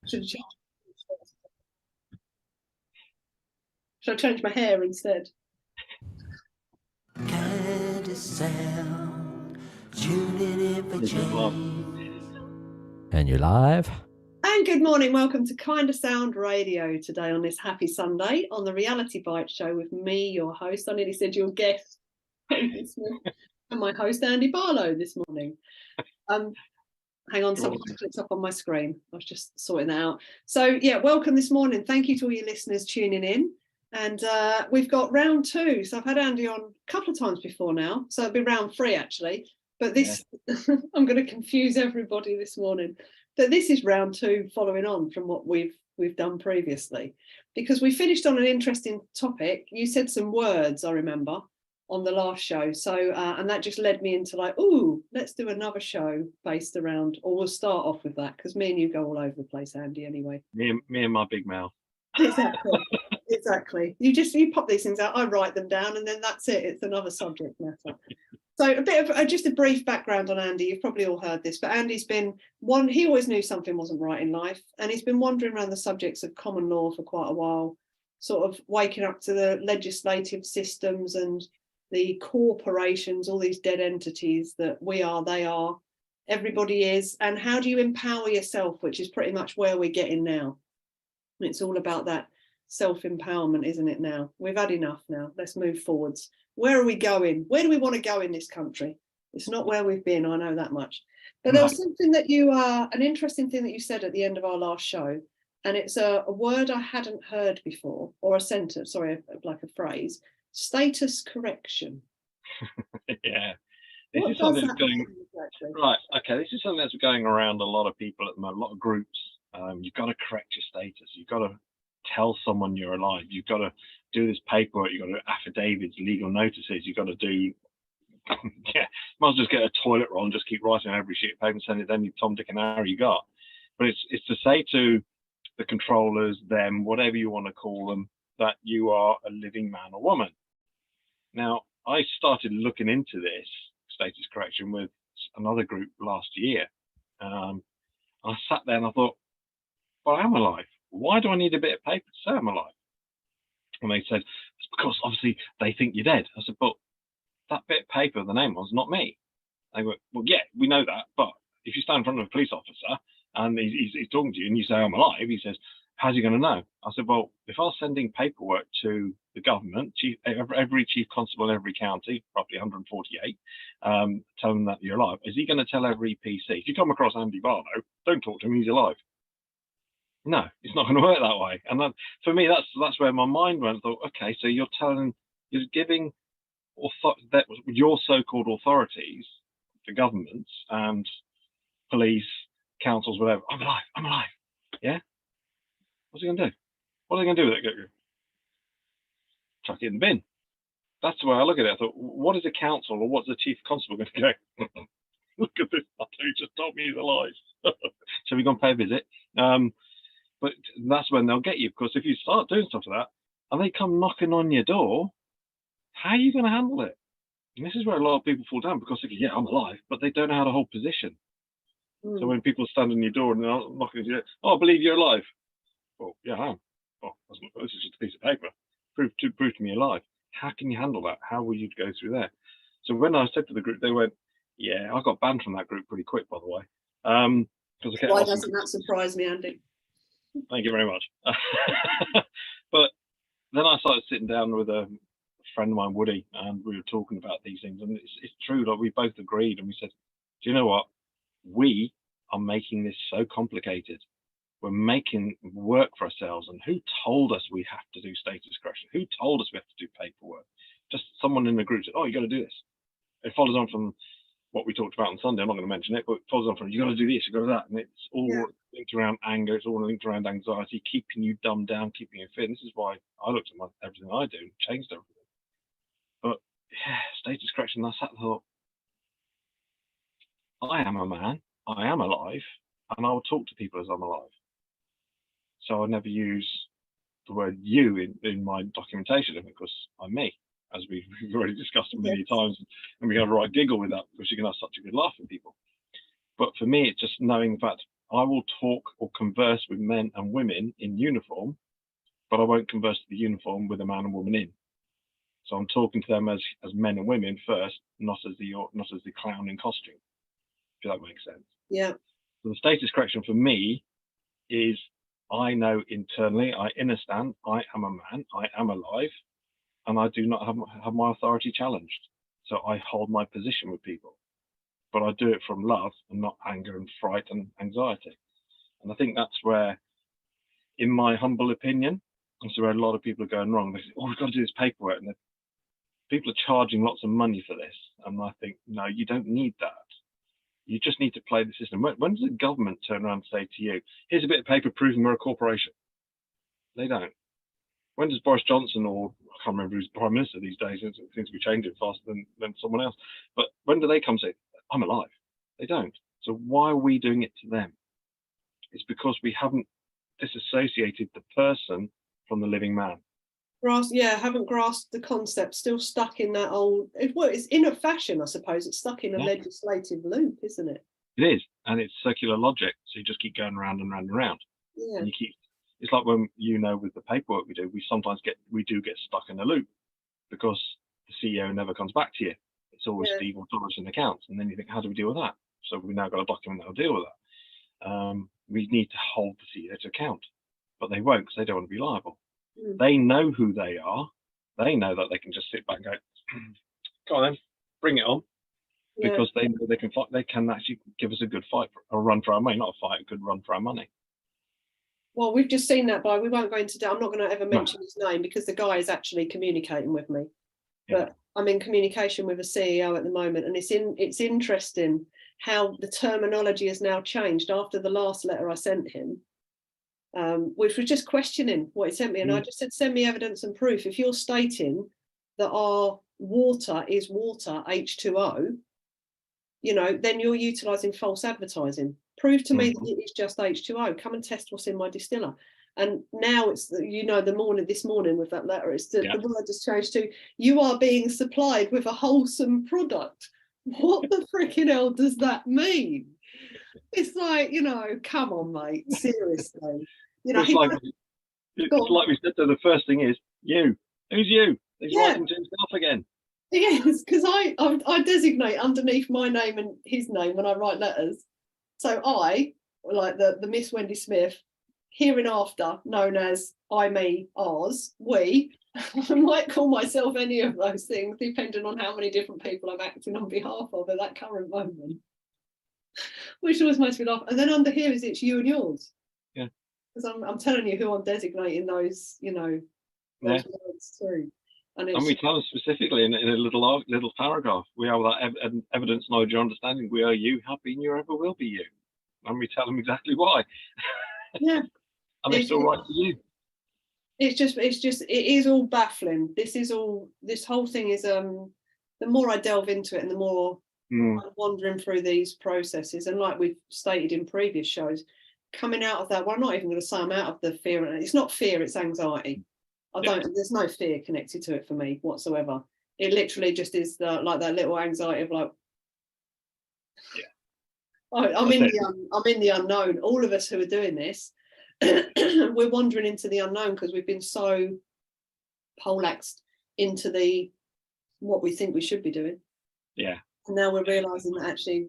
Should I change my hair instead? Kindasound, tuning in for change. And you're live. And good morning. Welcome to Kindasound Radio today on this happy Sunday on the Reality Bite Show with me, your host. I nearly said your guest, and my host, Andy Barlow, this morning. Hang on, something clicks up on my screen. I was just sorting that out. So, yeah, welcome this morning. Thank you to all your listeners tuning in. And we've got round two. So I've had Andy on a couple of times before now. So it'll be round three, actually. But this, I'm going to confuse everybody this morning. But this is round two following on from what we've done previously. Because we finished on an interesting topic. You said some words, I remember, on the last show. So, and that just led me into like, ooh, let's do another show based around, or we'll start off with that. Because me and you go all over the place, Andy, anyway. Me and my big mouth. Exactly. You pop these things out, I write them down, and then that's it. It's another subject matter. So a bit of just a brief background on Andy. You've probably all heard this, but Andy's been he always knew something wasn't right in life, and he's been wandering around the subjects of common law for quite a while, sort of waking up to the legislative systems and the corporations, all these dead entities that we are, they are, everybody is, and how do you empower yourself, which is pretty much where we're getting now. It's all about that self-empowerment, isn't it? Now we've had enough. Now let's move forwards. Where are we going? Where do we want to go in this country? It's not where we've been, I know that much. But there was something that an interesting thing that you said at the end of our last show, and it's a word I hadn't heard before, or a sentence, sorry, like a phrase: status correction. Yeah, this is something that's going exactly? Right. Okay, this is something that's going around a lot of people at the moment, a lot of groups. You've got to correct your status. You've got to tell someone you're alive. You've got to do this paperwork. You've got to do affidavits, legal notices. You've got to do, yeah, might as well just get a toilet roll and just keep writing on every sheet of paper and send it to any Tom, Dick and Harry you got. But it's to say to the controllers, them, whatever you want to call them, that you are a living man or woman. Now, I started looking into this status correction with another group last year. I sat there and I thought, well, I'm alive. Why do I need a bit of paper to say I'm alive? And they said, it's because obviously they think you're dead. I said, but that bit of paper, the name was not me. They went, well, yeah, we know that. But if you stand in front of a police officer and he's talking to you and you say I'm alive, he says, how's he going to know? I said, well, if I was sending paperwork to the government, every chief constable in every county, roughly 148, tell them that you're alive, is he going to tell every PC, if you come across Andy Barlow, don't talk to him, he's alive? No, it's not going to work that way. And that, for me, that's where my mind went. I thought, okay, so you're giving that your so-called authorities, the governments and police, councils, whatever, I'm alive. Yeah? What's he going to do? What are they going to do with it? Chuck it in the bin. That's the way I look at it. I thought, what is a council or what's the chief constable going to go? Look at this, he just told me he's alive. Shall we go and pay a visit? But that's when they'll get you, because if you start doing stuff like that and they come knocking on your door, how are you going to handle it? And this is where a lot of people fall down, because they go, yeah, I'm alive, but they don't know how to hold position. So when people stand on your door and they're knocking on your door, oh, I believe you're alive. Well, yeah, I am. Well, this is just a piece of paper. Prove to me you're alive. How can you handle that? How will you go through there? So when I said to the group, they went, yeah, I got banned from that group pretty quick, by the way. Why doesn't that surprise me, Andy? Thank you very much. But then I started sitting down with a friend of mine, Woody, and we were talking about these things. And it's true, like we both agreed, and we said, do you know what? We are making this so complicated. We're making work for ourselves. And who told us we have to do status correction? Who told us we have to do paperwork? Just someone in the group said, oh, you got to do this. It follows on from what we talked about on Sunday. I'm not going to mention it, but it follows on from, you got to do this, you got to do that. And it's all linked around anger. It's all linked around anxiety, keeping you dumbed down, keeping you fit. And this is why I looked at everything I do and changed everything. But yeah, status correction, I sat and thought, I am a man, I am alive, and I will talk to people as I'm alive. So I never use the word you in my documentation, because I'm me, as we've already discussed many times, and we have a right giggle with that, because you can have such a good laugh with people. But for me, it's just knowing the fact I will talk or converse with men and women in uniform, but I won't converse to the uniform with a man and woman in. So I'm talking to them as men and women first, not as the clown in costume. If that makes sense. Yeah. So the status correction for me is, I know internally, I understand, I am a man, I am alive, and I do not have my authority challenged. So I hold my position with people, but I do it from love and not anger and fright and anxiety. And I think that's where, in my humble opinion, that's where a lot of people are going wrong. They say, oh, we've got to do this paperwork. And people are charging lots of money for this. And I think, no, you don't need that. You just need to play the system. When does the government turn around and say to you, here's a bit of paper proving we're a corporation? They don't. When does Boris Johnson, or I can't remember who's Prime Minister these days, it seems to be changing faster than someone else, but when do they come say, I'm alive? They don't. So why are we doing it to them? It's because we haven't disassociated the person from the living man. Haven't grasped the concept, still stuck in that old, it's in a fashion, I suppose, it's stuck in a legislative loop, isn't it? It is, and it's circular logic, so you just keep going round and round and round. Yeah. And it's like when, with the paperwork we do, we do get stuck in a loop because the CEO never comes back to you. It's always Steve or Doris in accounts, and then you think, how do we deal with that? So we've now got a document that'll deal with that. We need to hold the CEO to account, but they won't because they don't want to be liable. They know who they are. They know that they can just sit back and go, go on then, bring it on, because they know they can fight. They can actually give us a good fight, a run for our money, not a fight, a good run for our money. Well, we've just seen that, but we won't go into that. I'm not going to ever mention his name because the guy is actually communicating with me. But I'm in communication with a CEO at the moment, and it's interesting how the terminology has now changed after the last letter I sent him. Which was just questioning what he sent me. And I just said, send me evidence and proof. If you're stating that our water is water, H2O, then you're utilising false advertising. Prove to me that it is just H2O. Come and test what's in my distiller. And now it's, this morning with that letter, it's the word has changed to, you are being supplied with a wholesome product. What the freaking hell does that mean? It's like, come on, mate, seriously. It's like we said, so the first thing is you. Who's you? He's writing to himself again. Yes, because I designate underneath my name and his name when I write letters. So I, like the Miss Wendy Smith, hereinafter known as I, me, ours, we, I might call myself any of those things depending on how many different people I'm acting on behalf of at that current moment. Which always makes me laugh. And then under here is it's you and yours. Yeah. Because I'm telling you who I'm designating those, those words too. And we tell them specifically in a little paragraph, we have that evidence, knowledge, or understanding. We are you, have been you, ever will be you. And we tell them exactly why. Yeah. And they still write to you. It is all baffling. This whole thing is, the more I delve into it and the more I'm wandering through these processes, and like we've stated in previous shows, coming out of that, well, I'm not even going to say I'm out of the fear. It's not fear, it's anxiety. There's no fear connected to it for me whatsoever. It literally just is like that little anxiety of like, I'm in the unknown. All of us who are doing this, we're wandering into the unknown because we've been so poleaxed into what we think we should be doing. Yeah. And now we're realising that actually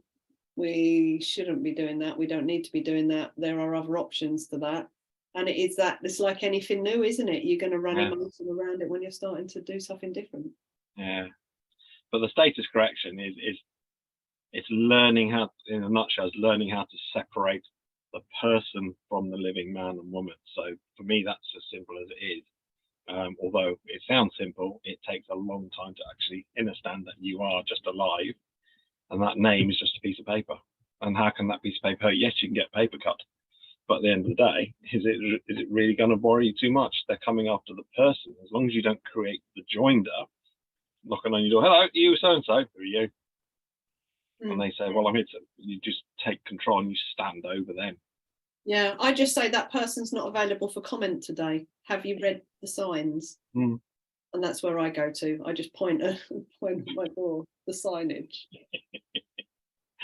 we shouldn't be doing that. We don't need to be doing that. There are other options to that. And it's like anything new, isn't it? You're going to run emotion around it when you're starting to do something different. Yeah. But the status correction is it's learning how, in a nutshell, is learning how to separate the person from the living man and woman. So for me, that's as simple as it is. Although it sounds simple, it takes a long time to actually understand that you are just alive, and that name is just a piece of paper. And how can that piece of paper? Yes, you can get paper cut, but at the end of the day, is it really going to worry you too much? They're coming after the person. As long as you don't create the joinder, knocking on your door, hello, you so and so, who are you? And they say, well, I'm here to. You just take control and you stand over them. Yeah, I just say that person's not available for comment today. Have you read the signs? And that's where I go to. I just point at my door, the signage.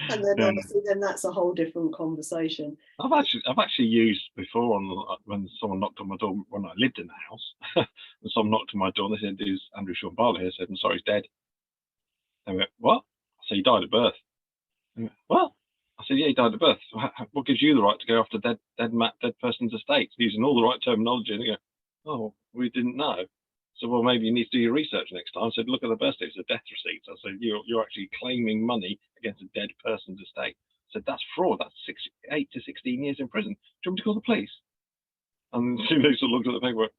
And then obviously then that's a whole different conversation. I've actually used before on when someone knocked on my door when I lived in the house. And someone knocked on my door and they said, "Is Andrew Sean Barlow here?" I said, "I'm sorry, he's dead." They went, "What?" I said, "He died at birth." They went, "What?" I said, "Yeah, he died at birth. What gives you the right to go after dead person's estate?" Using all the right terminology. And they go, "Oh, we didn't know." So, well, maybe you need to do your research next time. I said, "Look at the birth certificate, it's a death receipt." I said, "You're actually claiming money against a dead person's estate." I said, "That's fraud. That's 8 to 16 years in prison. Do you want me to call the police?" And they sort of looked at the paperwork.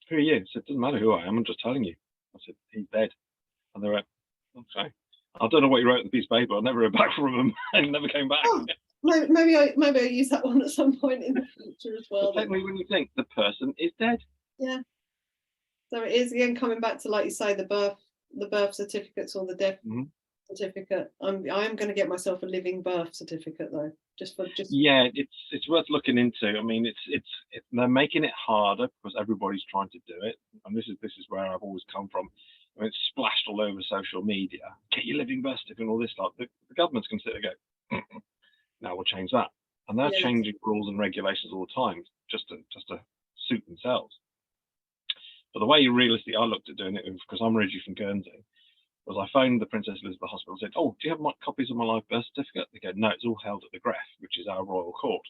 "Who are you?" I said, "Doesn't matter who I am. I'm just telling you." I said, "He's dead." And they went, "Okay." I don't know what you wrote on the piece of paper. I never heard back from them and never came back. Oh, maybe I use that one at some point in the future as well. Technically, when you think the person is dead. Yeah. So it is again coming back to, like you say, the birth certificates or the death certificate. I am going to get myself a living birth certificate though, just. Yeah, it's worth looking into. I mean, it's they're making it harder because everybody's trying to do it, and this is where I've always come from. I mean, it's splashed all over social media. Get your living birth certificate and all this stuff. The government's going to sit there and go, "Now we'll change that," and they're changing rules and regulations all the time just to suit themselves. But the way realistically I looked at doing it, because I'm originally from Guernsey, was I phoned the Princess Elizabeth Hospital and said, "Oh, do you have copies of my live birth certificate?" They go, "No, it's all held at the Greffe, which is our royal court."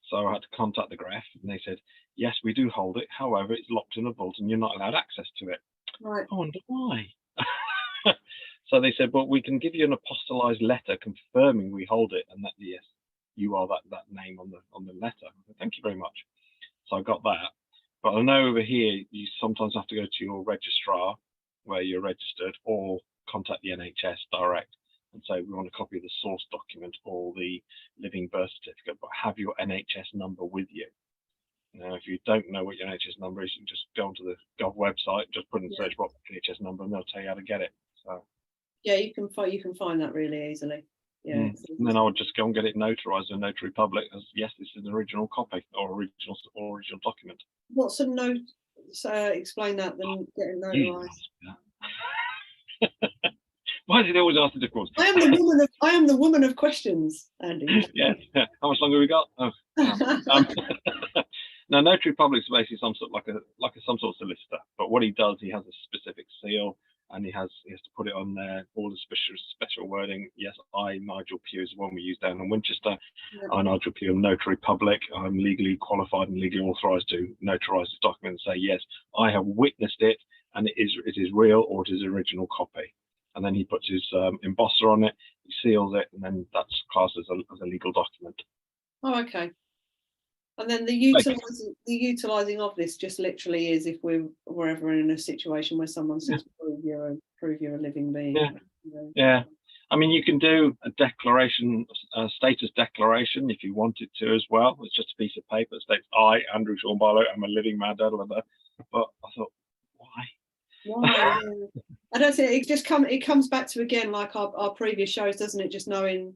So I had to contact the Greffe, and they said, "Yes, we do hold it. However, it's locked in a vault, and you're not allowed access to it." Right. I wonder why. So they said, "Well, we can give you an apostolized letter confirming we hold it, and that yes, you are that name on the letter." I said, "Thank you very much." So I got that. But I know over here you sometimes have to go to your registrar where you're registered, or contact the NHS direct and say, "We want a copy of the source document or the living birth certificate, but have your NHS number with you." Now, if you don't know what your NHS number is, you can just go onto the Gov website, just put in the search box NHS number, and they'll tell you how to get it. So yeah, you can find that really easily. Yeah. And then I would just go and get it notarized in Notary Public as yes, this is an original copy or original document. What's a note? So explain that. Then getting notarized. Why did they always ask the difficult? I am the woman of questions, Andy. Yes. How much longer have we got? Oh. Now, Notary Public is basically some sort of some sort of solicitor. But what he does, he has a specific seal, and he has to put it on there, all the special wording. Yes, I, Nigel Pugh, is the one we use down in Winchester. Yeah. I, Nigel Pugh, am Notary Public. I'm legally qualified and legally authorised to notarise this document and say, yes, I have witnessed it, and it is real, or it is an original copy. And then he puts his embosser on it, he seals it, and then that's classed as a legal document. Oh, okay. And then the utilising of this just literally is if we're ever in a situation where someone says, prove you're a living being. Yeah. You know. Yeah. I mean, you can do a declaration, a status declaration if you wanted to as well. It's just a piece of paper that states, I, Andrew Sean Barlow, am a living man, but I thought, why? Why? I don't think it comes back to, again, like our previous shows, doesn't it? Just knowing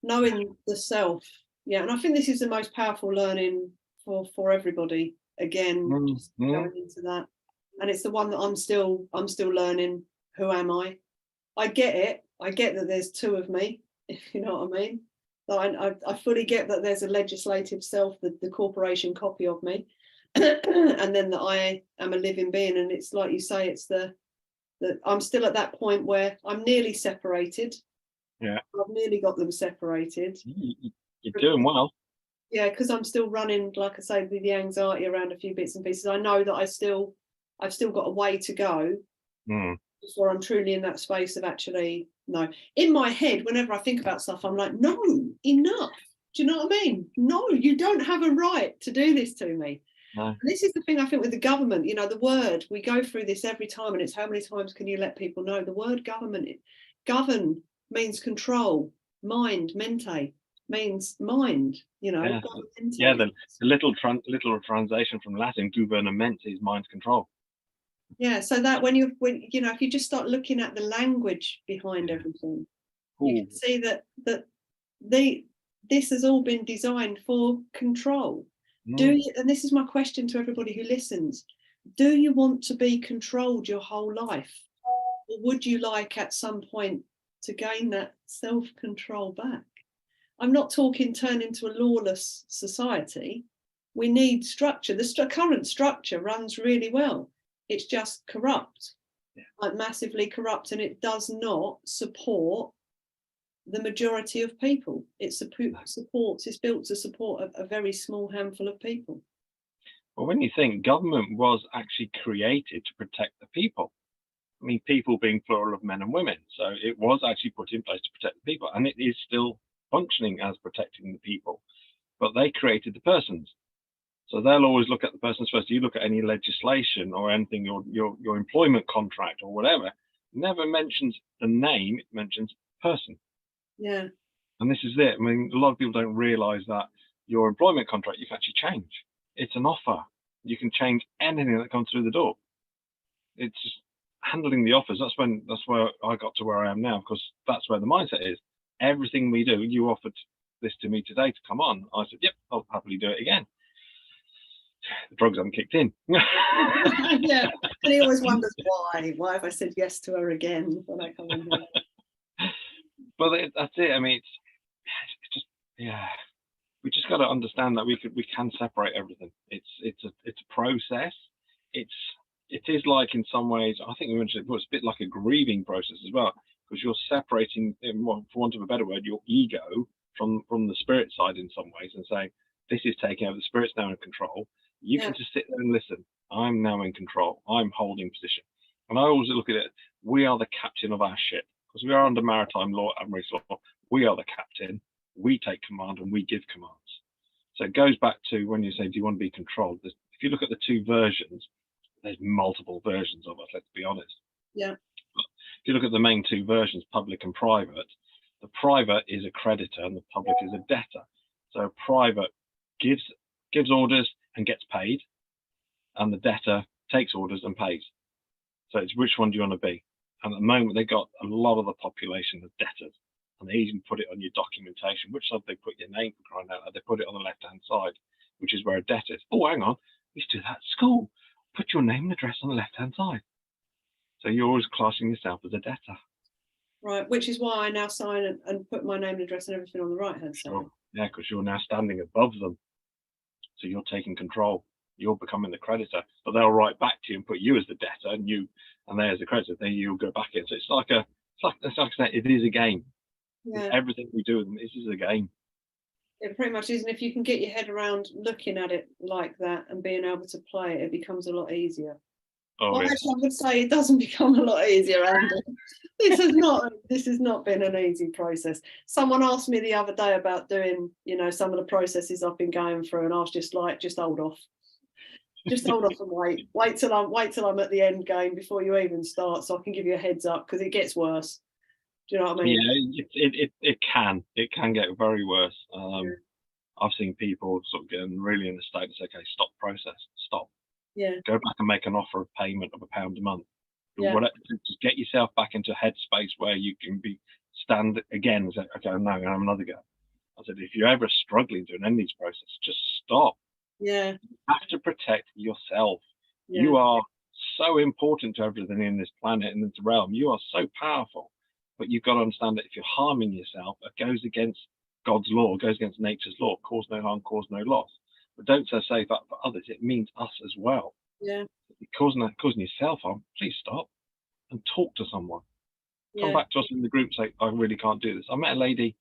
the self. Yeah, and I think this is the most powerful learning for everybody. Again, just going into that, and it's the one that I'm still learning. Who am I? I get it. I get that there's two of me, if you know what I mean. So I fully get that there's a legislative self, the corporation copy of me, and then that I am a living being. And it's like you say, it's that I'm still at that point where I'm nearly separated. Yeah, I've nearly got them separated. You're doing well. Yeah, because I'm still running, like I say, with the anxiety around a few bits and pieces. I know that I've still got a way to go before I'm truly in that space of actually, no. In my head, whenever I think about stuff, I'm like, no, enough. Do you know what I mean? No, you don't have a right to do this to me. No. And this is the thing I think with the government, you know, the word, we go through this every time, and it's how many times can you let people know the word government? Govern means control, mind, mente. Means mind, you know. Yeah, the little translation from Latin, gouvernement, is mind control. Yeah, so that when you know, if you just start looking at the language behind everything, you can see that this has all been designed for control. Do you? And this is my question to everybody who listens: do you want to be controlled your whole life, or would you like at some point to gain that self-control back. I'm not talking turn into a lawless society. We need structure. The current structure runs really well. It's just corrupt, like massively corrupt, and it does not support the majority of people. It's built to support a very small handful of people. Well, when you think government was actually created to protect the people, I mean, people being plural of men and women, so it was actually put in place to protect the people, and it is still functioning as protecting the people, but they created the persons. So they'll always look at the persons first. You look at any legislation or anything, your employment contract or whatever, it never mentions the name, it mentions person. Yeah. And this is it. I mean, a lot of people don't realize that your employment contract you can actually change. It's an offer. You can change anything that comes through the door. It's just handling the offers. That's where I got to where I am now, because that's where the mindset is. Everything we do, you offered this to me today to come on. I said, yep, I'll happily do it again. The drugs haven't kicked in. Yeah, and he always wonders why have I said yes to her again when I come in here. But that's it. I mean, it's just, yeah, we just got to understand that we can separate everything. It's a process. It is like, in some ways, I think we mentioned it's a bit like a grieving process as well, because you're separating, for want of a better word, your ego from the spirit side in some ways, and saying, this is taking over, the spirit's now in control. You can just sit there and listen. I'm now in control. I'm holding position. And I always look at it, we are the captain of our ship, because we are under maritime law, admiralty law. We are the captain. We take command and we give commands. So it goes back to when you say, do you want to be controlled? If you look at the two versions, there's multiple versions of us, let's be honest. Yeah. But if you look at the main two versions, public and private, the private is a creditor and the public is a debtor. So private gives orders and gets paid, and the debtor takes orders and pays. So it's which one do you want to be? And at the moment, they got a lot of the population as debtors, and they even put it on your documentation. Which side they put your name, for crying out loud? They put it on the left-hand side, which is where a debt is. Oh, hang on, we used to do that at school. Put your name and address on the left-hand side. So you're always classing yourself as a debtor. Right, which is why I now sign and put my name and address and everything on the right-hand side. Sure. Yeah, because you're now standing above them. So you're taking control. You're becoming the creditor, but they'll write back to you and put you as the debtor and they as the creditor. Then you'll go back in. So it's like I said, it is a game. Yeah. Everything we do, this is a game. It pretty much is, and if you can get your head around looking at it like that and being able to play it, it becomes a lot easier. Oh, well, yeah. actually, I would say it doesn't become a lot easier, Andy. This has not been an easy process. Someone asked me the other day about doing, some of the processes I've been going through, and I was just like, just hold off. Just hold off and wait till I'm at the end game before you even start, so I can give you a heads up, because it gets worse. Do you know what I mean? Yeah, it can get very worse. I've seen people sort of getting really in the state and say, okay, stop process, stop. Yeah. Go back and make an offer of payment of £1 a month. Yeah. Just get yourself back into a headspace where you can stand again and say, okay, I'm now going to have another go. I said, if you're ever struggling doing any of these processes, just stop. Yeah. You have to protect yourself. Yeah. You are so important to everything in this planet and this realm. You are so powerful. But you've got to understand that if you're harming yourself, it goes against God's law, it goes against nature's law. Cause no harm, cause no loss. But don't say that for others. It means us as well. Yeah. If you're causing yourself harm, please stop and talk to someone. Come back to us in the group and say, I really can't do this. I met a lady,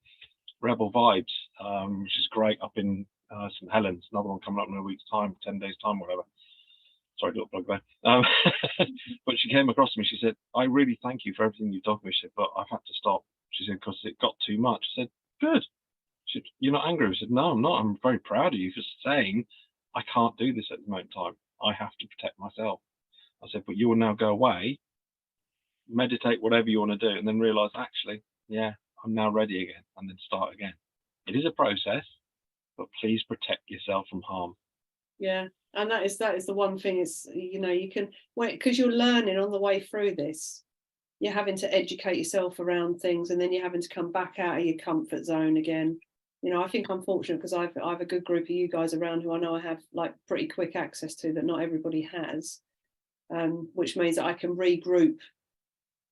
Rebel Vibes, which is great, up in St Helens. Another one coming up in a week's time, 10 days time, whatever. Sorry, little plug there. But she came across to me. She said, I really thank you for everything you've done for me. She said, but I've had to stop. She said, because it got too much. I said, good. She said, you're not angry? I said, no, I'm not. I'm very proud of you for saying I can't do this at the moment in time. I have to protect myself. I said, but you will now go away, meditate, whatever you want to do, and then realize, actually, yeah, I'm now ready again, and then start again. It is a process, but please protect yourself from harm. Yeah, and that is the one thing is, you can wait, because you're learning on the way through this. You're having to educate yourself around things, and then you're having to come back out of your comfort zone again. I think I'm fortunate because I've a good group of you guys around who I know I have like pretty quick access to that not everybody has, which means that I can regroup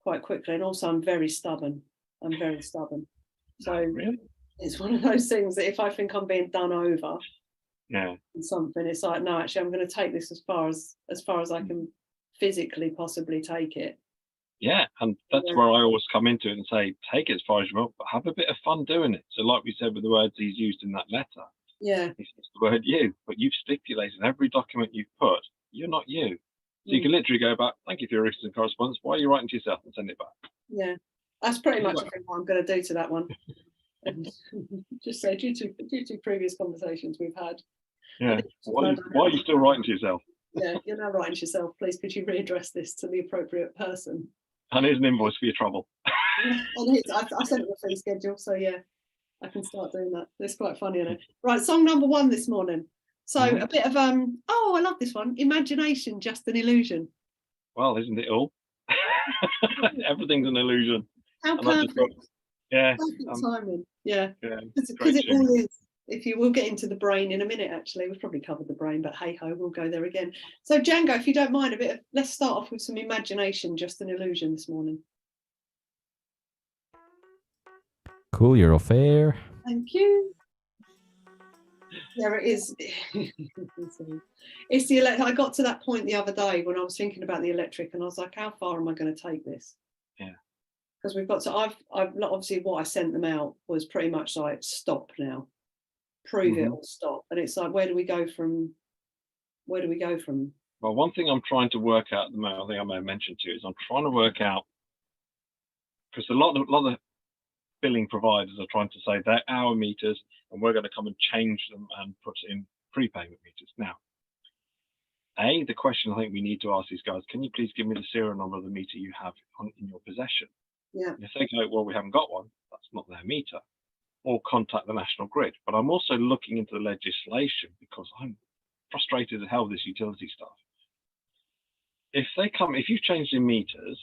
quite quickly. And also I'm very stubborn. I'm very stubborn. So Really? it's one of those things that if I think I'm being done over, Yeah. something, it's like, no, actually I'm going to take this as far as I can physically possibly take it. Yeah, and that's where I always come into it and say, take it as far as you want, but have a bit of fun doing it. So like we said with the words he's used in that letter, Yeah. it's the word you, but you've stipulated in every document you've put, you're not you. So you can literally go back, thank you for your written correspondence, why are you writing to yourself, and send it back. Yeah, that's pretty much I think what I'm going to do to that one. And just say, due to previous conversations we've had. Yeah, why are you still writing to yourself? Yeah, you're now writing to yourself. Please, could you readdress this to the appropriate person? And here's an invoice for your trouble. And I sent him a fee schedule, so yeah, I can start doing that. It's quite funny, isn't it? Right, song number 1 this morning. So a bit of oh, I love this one. Imagination, just an illusion. Well, isn't it all? Everything's an illusion. How perfect. Yeah. Perfect timing. Yeah. Because it all is. We'll get into the brain in a minute, actually. We've probably covered the brain, but hey ho, we'll go there again. So Django, if you don't mind, let's start off with some imagination, just an illusion this morning. Cool, you're off air. Thank you. There it is. It's the electric. I got to that point the other day when I was thinking about the electric, and I was like, how far am I going to take this? Yeah. Because we've got to. I've obviously what I sent them out was pretty much like stop now, prove it or stop, and it's like where do we go from? Well, one thing I'm trying to work out at the moment, I think I may have mentioned to you, is I'm trying to work out, because a lot of billing providers are trying to say they're our meters and we're going to come and change them and put in prepayment meters. Now, the question I think we need to ask these guys, can you please give me the serial number of the meter you have in your possession? Yeah. And if they go, well, we haven't got one, that's not their meter, or contact the National Grid. But I'm also looking into the legislation because I'm frustrated as hell with this utility stuff. If you change your meters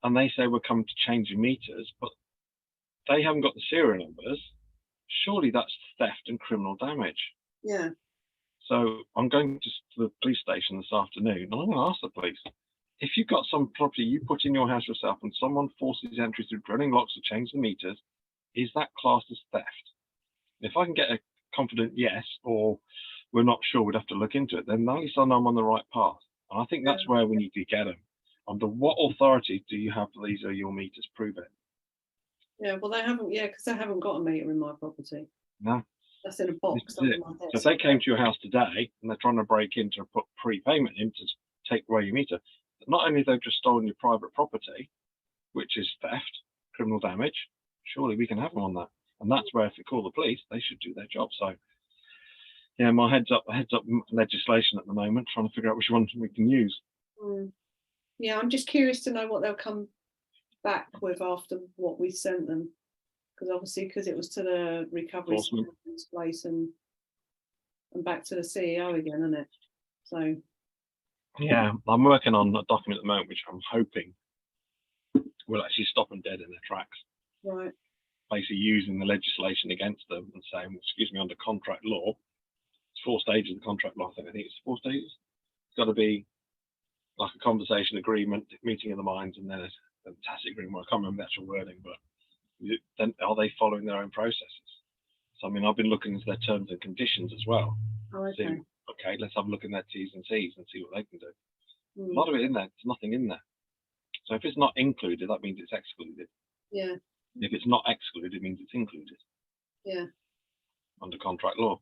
and they say we're coming to change your meters, but they haven't got the serial numbers, surely that's theft and criminal damage. Yeah. So I'm going to the police station this afternoon and I'm going to ask the police, if you've got some property you put in your house yourself and someone forces entry through drilling locks to change the meters, is that classed as theft? If I can get a confident yes, or we're not sure, we'd have to look into it, then at least I know I'm on the right path. And I think that's where we need to get them. Under what authority do you have these are your meters? Prove it. Yeah, well, they haven't, because they haven't got a meter in my property. No. That's in a box. So if they came to your house today and they're trying to break in to put prepayment in to take away your meter, not only they've just stolen your private property, which is theft, criminal damage, surely we can have them on that. And that's where if they call the police, they should do their job. So, yeah, my heads up legislation at the moment, trying to figure out which ones we can use. Yeah, I'm just curious to know what they'll come back with after what we sent them, because obviously it was to the recovery place and back to the CEO again, isn't it? So yeah, I'm working on a document at the moment which I'm hoping will actually stop them dead in their tracks. Right. Basically using the legislation against them and saying, excuse me, under contract law, it's 4 stages of the contract law. I think it's 4 stages. It's got to be like a conversation agreement, meeting of the minds, and then a tacit agreement. I can't remember the actual wording, but then are they following their own processes? So I mean, I've been looking at their terms and conditions as well. Okay. Okay, let's have a look in their T's and C's and see what they can do. A lot of it in there, there's nothing in there. So if it's not included, that means it's excluded. Yeah. If it's not excluded, it means it's included. Yeah. Under contract law.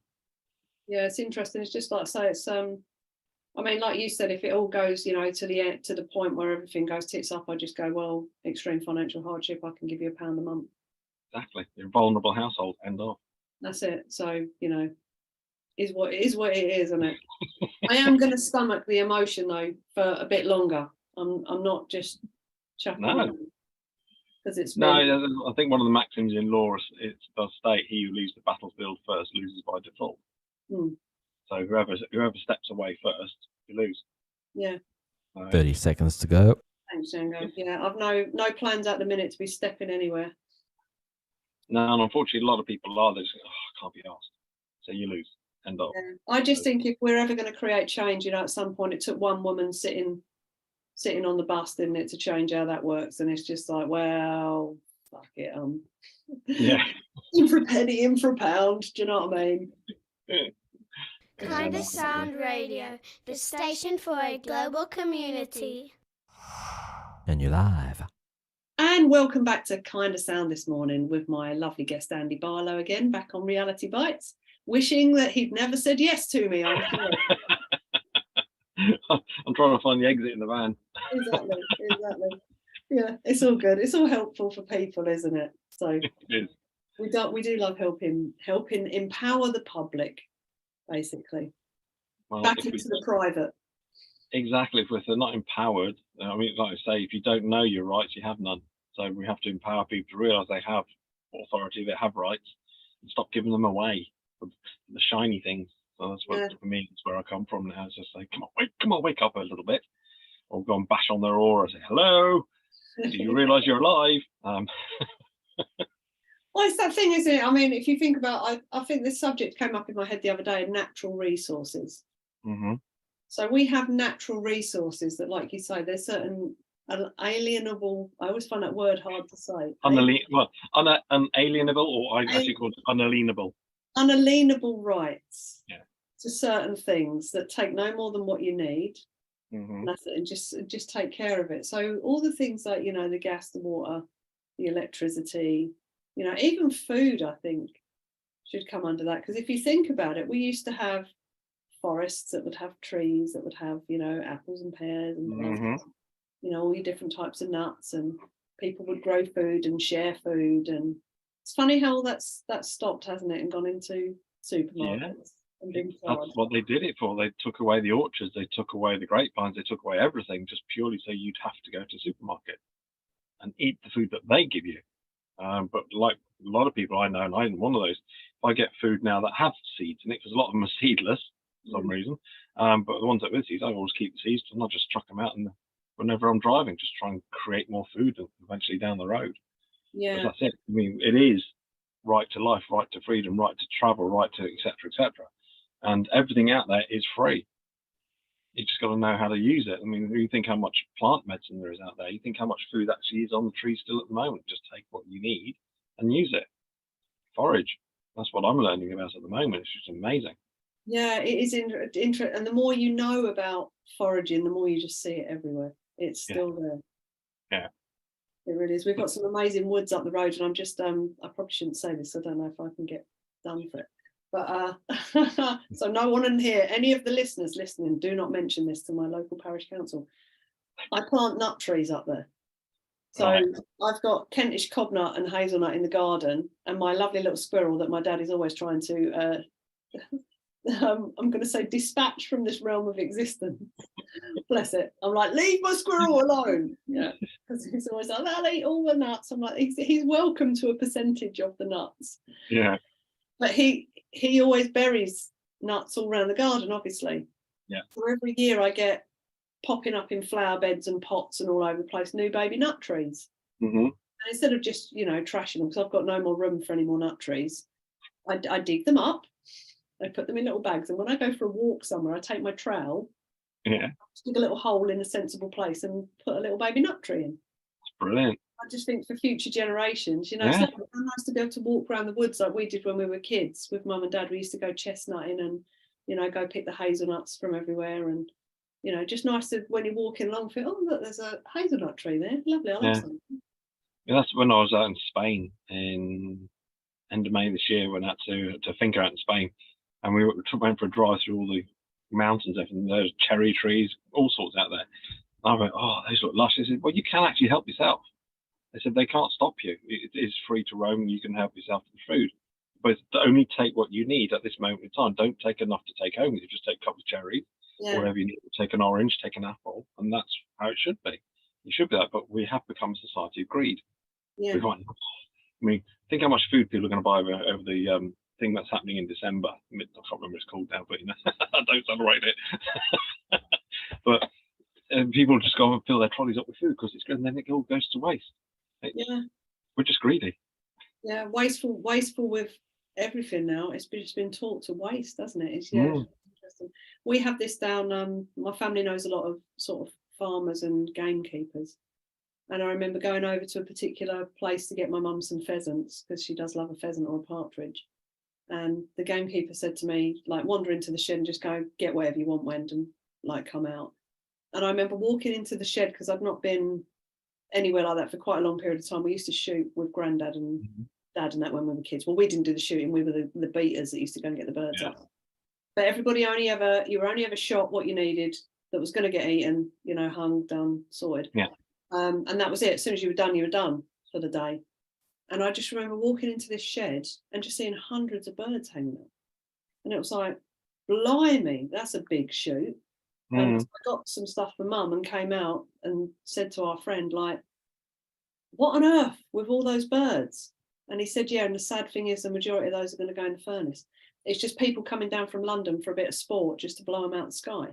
Yeah, it's interesting. It's just like I say, it's I mean, like you said, if it all goes, to the end, to the point where everything goes tits up, I just go, well, extreme financial hardship, I can give you £1 a month. Exactly. You're a vulnerable household, end of. That's it. So, is what it is, isn't it? I am going to stomach the emotion though for a bit longer. I'm not just chucking it, because it's been... I think one of the maxims in law does state he who leaves the battlefield first loses by default. So whoever steps away first, you lose. Yeah. 30 seconds to go. Thanks, Django. Yeah, I've no plans at the minute to be stepping anywhere. No, and unfortunately, a lot of people are. They just go, I can't be asked. So you lose. End of. Yeah. I just think if we're ever going to create change, at some point it took one woman sitting on the bus, didn't it, to change how that works. And it's just like, well, fuck it, Yeah. in for a penny, in for a pound. Do you know what I mean? Kindasound Radio, the station for a global community. And you're live. And welcome back to Kindasound this morning with my lovely guest Andy Barlow again, back on Reality Bites, wishing that he'd never said yes to me. I'm sure. I'm trying to find the exit in the van. Exactly. Yeah, it's all good. It's all helpful for people, isn't it? So It is. we do love helping empower the public, basically. Well, Back into the private. Exactly. If they're not empowered, I mean, like I say, if you don't know your rights, you have none. So we have to empower people to realise they have authority, they have rights, and stop giving them away for the shiny things. So that's what, for me, that's where I come from now. It's just like, come on, wake up a little bit, or go and bash on their aura, say hello. Do you realise you're alive? Well, it's that thing, isn't it? I mean, if you think about, I think this subject came up in my head the other day: natural resources. Mm-hmm. So we have natural resources that, like you say, there's certain unalienable. I always find that word hard to say. Unalienable, or I actually call it unalienable. Unalienable rights. Yeah. To certain things that take no more than what you need. Mm-hmm. And just take care of it. So all the things like, the gas, the water, the electricity, even food, I think, should come under that. Because if you think about it, we used to have forests that would have trees that would have, apples and pears and all your different types of nuts, and people would grow food and share food. And it's funny how that's stopped, hasn't it, and gone into supermarkets. Yeah. And that's what they did it for. They took away the orchards, they took away the grapevines, they took away everything just purely so you'd have to go to the supermarket and eat the food that they give you. But like a lot of people I know, and I'm one of those, if I get food now that have seeds in it, because a lot of them are seedless for some reason, but the ones that with seeds, I always keep the seeds and not just chuck them out, and whenever I'm driving, just try and create more food and eventually down the road. Yeah, that's it. I mean, it is right to life, right to freedom, right to travel, right to etc. And everything out there is free. You just got to know how to use it. I mean, you think how much plant medicine there is out there. You think how much food actually is on the tree still at the moment. Just take what you need and use it. Forage. That's what I'm learning about at the moment. It's just amazing. Yeah, it is interesting. And the more you know about foraging, the more you just see it everywhere. It's still there. Yeah. It really is. We've got some amazing woods up the road, and I'm just, I probably shouldn't say this. I don't know if I can get done for it. But so no one in here, any of the listeners listening, do not mention this to my local parish council. I plant nut trees up there. So I've got Kentish cobnut and hazelnut in the garden, and my lovely little squirrel that my dad is always trying to, I'm going to say, dispatch from this realm of existence. Bless it. I'm like, leave my squirrel alone. Yeah, because he's always like, I'll eat all the nuts. I'm like, he's welcome to a percentage of the nuts. Yeah. But he always buries nuts all around the garden, obviously. Yeah. So every year I get popping up in flower beds and pots and all over the place new baby nut trees. Mm-hmm. And instead of just, trashing them, because I've got no more room for any more nut trees, I dig them up, I put them in little bags, and when I go for a walk somewhere, I take my trowel, dig a little hole in a sensible place and put a little baby nut tree in. It's brilliant. I just think for future generations, it's like nice to be able to walk around the woods like we did when we were kids with mum and dad. We used to go chestnutting and, go pick the hazelnuts from everywhere. And, just nice to, when you're walking along, feel, oh, look, there's a hazelnut tree there. Lovely. I love something. Yeah, that's when I was out in Spain in end of May this year. Went out to Finca out in Spain, and we went for a drive through all the mountains, everything. There's cherry trees, all sorts out there. And I went, oh, those look lush. They said, well, you can actually help yourself. They said they can't stop you. It is free to roam, and you can help yourself to the food. But only take what you need at this moment in time. Don't take enough to take home. You just take a couple of cherries, or whatever you need. Take an orange, take an apple, and that's how it should be. It should be that, but we have become a society of greed. Yeah. Think how much food people are going to buy over the thing that's happening in December. I can't remember what it's called now, but don't celebrate it. But people just go and fill their trolleys up with food because it's good, and then it all goes to waste. We're just greedy. Yeah, wasteful with everything now. It's just been taught to waste, hasn't it? It's interesting. We have this down. My family knows a lot of sort of farmers and gamekeepers, And I remember going over to a particular place to get my mum some pheasants, because she does love a pheasant or a partridge. And the gamekeeper said to me, like, wander into the shed and just go get whatever you want, Wend, and like come out. And I remember walking into the shed, because I'd not been anywhere like that for quite a long period of time. We used to shoot with Grandad and Dad and that when we were kids. Well, we didn't do the shooting. We were the beaters that used to go and get the birds up. But everybody you were only ever shot what you needed that was going to get eaten, you know, hung, done, sorted. Yeah. And that was it. As soon as you were done for the day. And I just remember walking into this shed and just seeing hundreds of birds hanging up. And it was like, blimey, that's a big shoot. And I got some stuff for Mum and came out and said to our friend, like, what on earth with all those birds? And he said, yeah, and the sad thing is the majority of those are going to go in the furnace. It's just people coming down from London for a bit of sport just to blow them out the sky.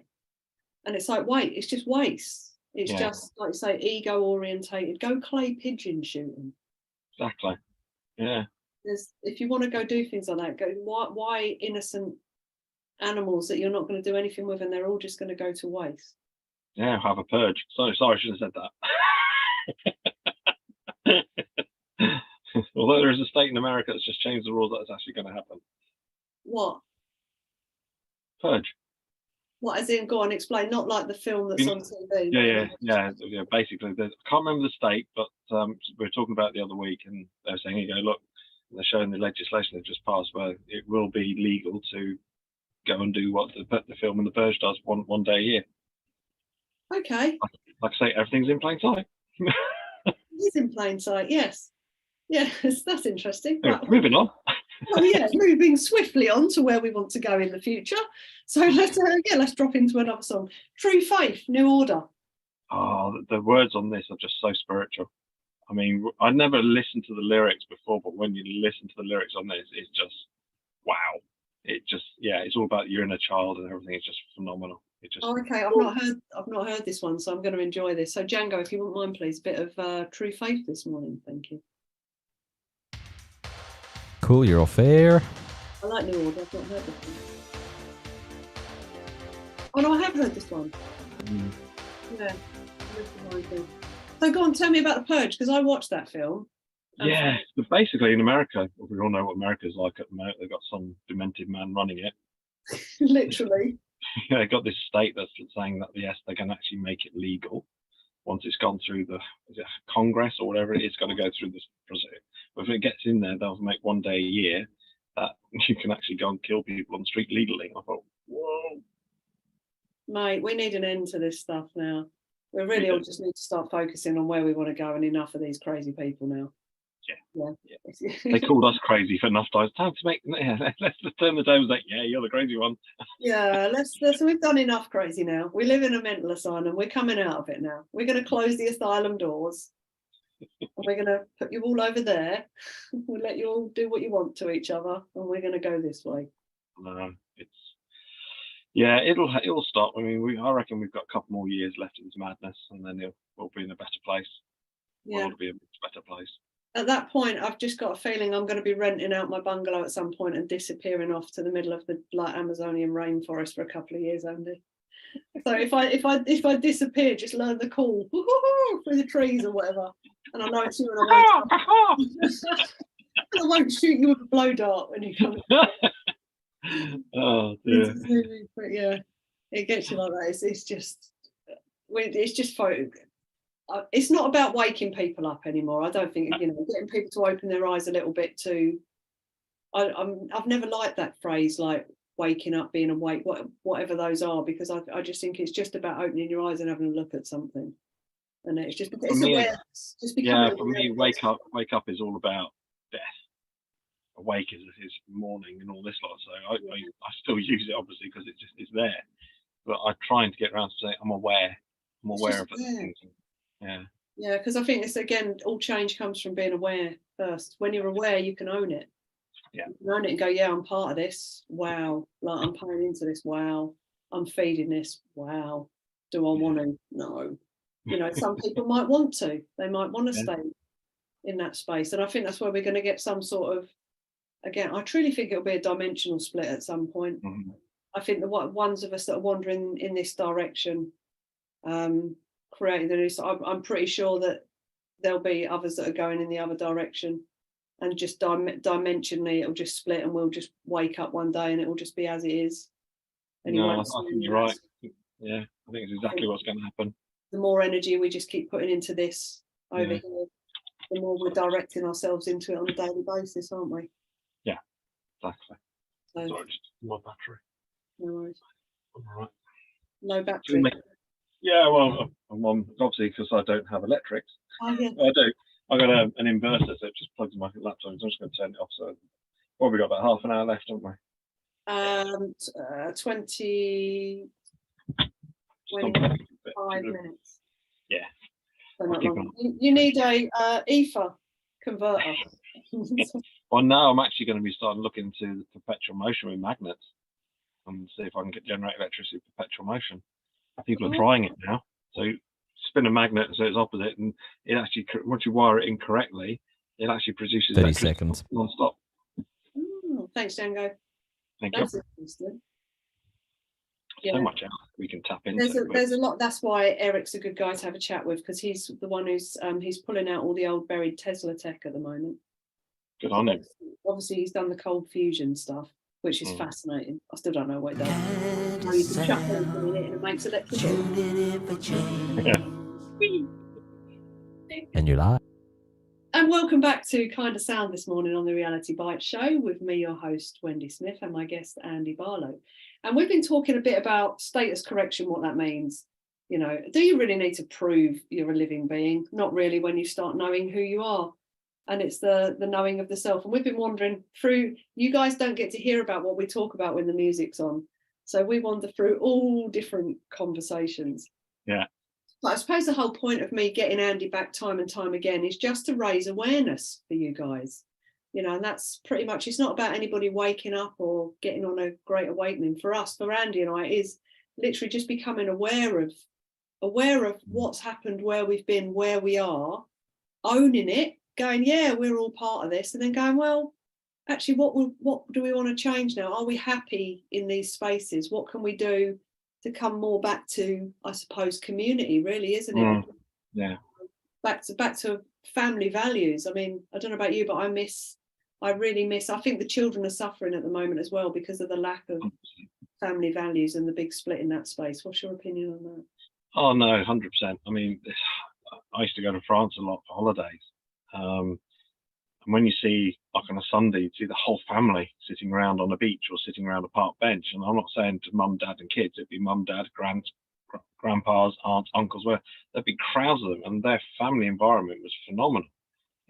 And it's like, wait, it's just waste. It's just, like you say, ego orientated. Go clay pigeon shooting. Exactly. Yeah. If you want to go do things like that, go. Why innocent animals that you're not going to do anything with, and they're all just going to go to waste? Yeah, have a purge. Sorry, I shouldn't have said that. Although there is a state in America that's just changed the rules that it's actually going to happen. What? Purge. What, as in, go on, explain. Not like the film that's on TV. Yeah. Basically, I can't remember the state, but we were talking about it the other week, and they were saying, "You go look," and they're showing the legislation they've just passed where it will be legal to go and do what the film and the Purge does one day a year. Okay. Like I say, everything's in plain sight. It is in plain sight. Yes. Yes, that's interesting. Anyway, moving on. Well, yeah, moving swiftly on to where we want to go in the future. So let's drop into another song. True Faith, New Order. Oh, the words on this are just so spiritual. I mean, I never listened to the lyrics before, but when you listen to the lyrics on this, it's just wow. It just, it's all about your inner child and everything. It's just phenomenal. It just. Oh, okay, I've not heard this one, so I'm going to enjoy this. So Django, if you wouldn't mind, please, a bit of True Faith this morning, thank you. Cool, you're off air. I like New Order. I've not heard this one. Oh no, I have heard this one. Yeah. So go on, tell me about The Purge, because I watched that film. Yeah, but basically in America, we all know what America's like at the moment. They've got some demented man running it. Literally. They've got this state that's saying that yes, they can actually make it legal once it's gone through the Congress or whatever it is. Got to go through this process. But if it gets in there, they'll make one day a year that you can actually go and kill people on the street legally. I thought, whoa. Mate, we need an end to this stuff now. We really all just need to start focusing on where we want to go, and enough of these crazy people now. Yeah. They called us crazy for enough times. Time to make. Let's just turn the tables. Like, yeah, you're the crazy one. Yeah, let's. We've done enough crazy now. We live in a mental asylum. We're coming out of it now. We're going to close the asylum doors. And we're going to put you all over there. We'll let you all do what you want to each other, and we're going to go this way. It'll stop. I mean, I reckon we've got a couple more years left in this madness, and then we'll be in a better place. Yeah, it'll be a much better place. At that point, I've just got a feeling I'm going to be renting out my bungalow at some point and disappearing off to the middle of the Amazonian rainforest for a couple of years, Andy. So if I disappear, just learn the call through the trees or whatever, and I know it's you, and I won't shoot you with a blow dart when you come. Oh dear. But yeah, it gets you like that. It's just photo. It's not about waking people up anymore. I don't think, getting people to open their eyes a little bit to. I've never liked that phrase, like waking up, being awake, whatever those are, because I just think it's just about opening your eyes and having a look at something, and it's just awareness. For me, wake up is all about death. Awake is morning and all this lot. So I still use it obviously because it's there, but I'm trying to get around to say I'm aware of things. Yeah, because I think it's, again, all change comes from being aware first. When you're aware, you can own it. Yeah, you can own it and go, yeah, I'm part of this. Wow, like I'm paying into this. Wow, I'm feeding this. Wow, do I want to? No. Some people might want to. They might want to stay in that space, and I think that's where we're going to get some sort of. Again, I truly think it'll be a dimensional split at some point. Mm-hmm. I think the ones of us that are wandering in this direction, creating the new. So I'm pretty sure that there'll be others that are going in the other direction, and just dimensionally it'll just split, and we'll just wake up one day and it will just be as it is. And no, I think you're right. Yeah, I think it's exactly what's going to happen. The more energy we just keep putting into this over here, the more we're directing ourselves into it on a daily basis, aren't we? Yeah, exactly. So, Sorry, just my battery. no worries. All right. No battery. Yeah, well, I'm on, obviously, because I don't have electrics. Oh, yeah. I do. I've got an inverter, so it just plugs in my laptop. I'm just going to turn it off. So, we've got about half an hour left, haven't we? 25 minutes. Yeah. So not long. You need a ether converter. Well, now I'm actually going to be starting looking into the perpetual motion with magnets and see if I can generate electricity with perpetual motion. People are trying it now. So spin a magnet so it's opposite, and it actually, once you wire it incorrectly, it actually produces 30 seconds non-stop. Oh, thanks, Django. Thank That's you. interesting. So much out we can tap into. There's a lot. That's why Eric's a good guy to have a chat with, because he's the one who's he's pulling out all the old buried Tesla tech at the moment. Good on him. Obviously, he's done the cold fusion stuff, which is fascinating. I still don't know what it does. You can chuck anything in it and it makes electricity. and you're live. And welcome back to Kindasound this morning on the Reality Bite Show with me, your host, Wendy Smith, and my guest, Andy Barlow. And we've been talking a bit about status correction, what that means. You know, do you really need to prove you're a living being? Not really, when you start knowing who you are. And it's the knowing of the self. And we've been wandering through, you guys don't get to hear about what we talk about when the music's on. So we wander through all different conversations. Yeah. But I suppose the whole point of me getting Andy back time and time again is just to raise awareness for you guys. You know, and that's pretty much, it's not about anybody waking up or getting on a great awakening. For us, for Andy and I, it is literally just becoming aware of what's happened, where we've been, where we are, owning it, going, yeah, we're all part of this, and then going, well, actually, what do we want to change now? Are we happy in these spaces? What can we do to come more back to, I suppose, community, really, isn't it? Yeah. Back to family values. I mean, I don't know about you, but I really miss, I think the children are suffering at the moment as well because of the lack of family values and the big split in that space. What's your opinion on that? Oh, no, 100%. I mean, I used to go to France a lot for holidays. And when you see, like on a Sunday, you see the whole family sitting around on a beach or sitting around a park bench. And I'm not saying to mum, dad and kids, it'd be mum, dad, grandpas, aunts, uncles, where there'd be crowds of them, and their family environment was phenomenal.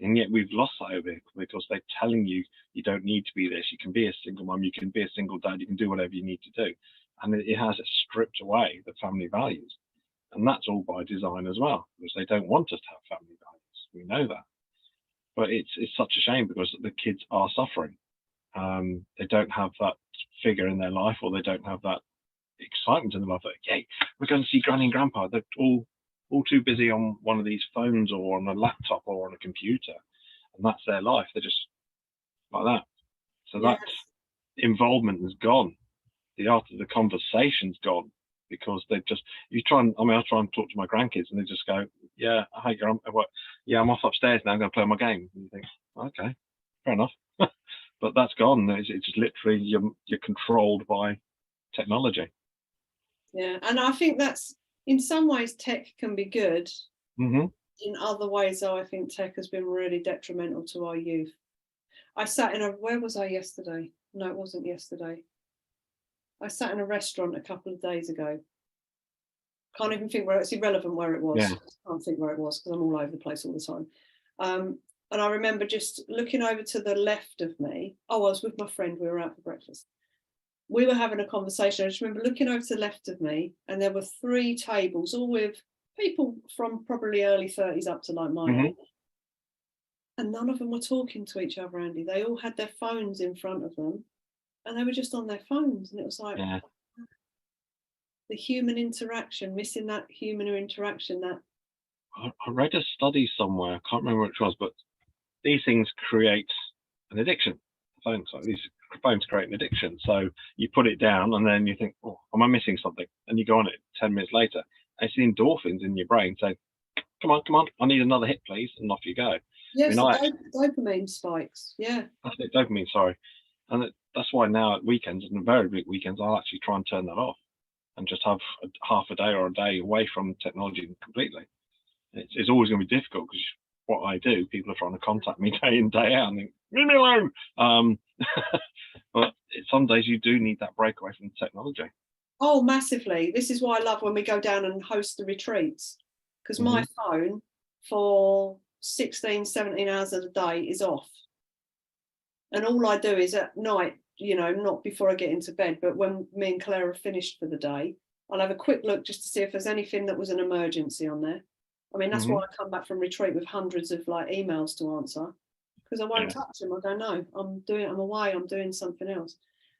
And yet we've lost that over because they're telling you, you don't need to be this. You can be a single mum, you can be a single dad, you can do whatever you need to do. And it has stripped away the family values. And that's all by design as well, because they don't want us to have family values. We know that. But it's such a shame because the kids are suffering. They don't have that figure in their life, or they don't have that excitement in their life. Like, yay, we're going to see Granny and Grandpa. They're all too busy on one of these phones or on a laptop or on a computer, and that's their life. They're just like that. So that involvement is gone. The art of the conversation's gone because they've just. I try and talk to my grandkids, and they just go, "Yeah, hi, yeah, I'm off upstairs now. I'm going to play my game." And you think, okay, fair enough. But that's gone. It's just literally you're controlled by technology. Yeah, and I think that's, in some ways, tech can be good. Mm-hmm. In other ways, though, I think tech has been really detrimental to our youth. I sat where was I yesterday? No, it wasn't yesterday. I sat in a restaurant a couple of days ago. Can't even think where, it's irrelevant where it was. Yeah. Can't think where it was because I'm all over the place all the time. And I remember just looking over to the left of me. Oh, I was with my friend. We were out for breakfast. We were having a conversation. I just remember looking over to the left of me, and there were 3 tables, all with people from probably early 30s up to like my age. And none of them were talking to each other, Andy. They all had their phones in front of them, and they were just on their phones. And it was like the human interaction, missing that human interaction. That I read a study somewhere. I can't remember which was, but these things create an addiction. These phones create an addiction. So you put it down, and then you think, "Oh, am I missing something?" And you go on it 10 minutes later. And it's the endorphins in your brain saying, come on, I need another hit, please, and off you go. Yes, I the dopamine spikes. Yeah. that's it, dopamine, sorry. And that's why now at weekends, and very big weekends, I'll actually try and turn that off and just have half a day or a day away from technology completely. It's always going to be difficult because what I do, people are trying to contact me day in, day out, and think, leave me alone. But some days you do need that break away from the technology. Oh, massively. This is why I love when we go down and host the retreats, because my phone for 16, 17 hours of the day is off. And all I do is at night, not before I get into bed, but when me and Claire are finished for the day, I'll have a quick look just to see if there's anything that was an emergency on there. I mean, that's why I come back from retreat with hundreds of emails to answer, because I won't touch them. I go, no, I'm away, I'm doing something else.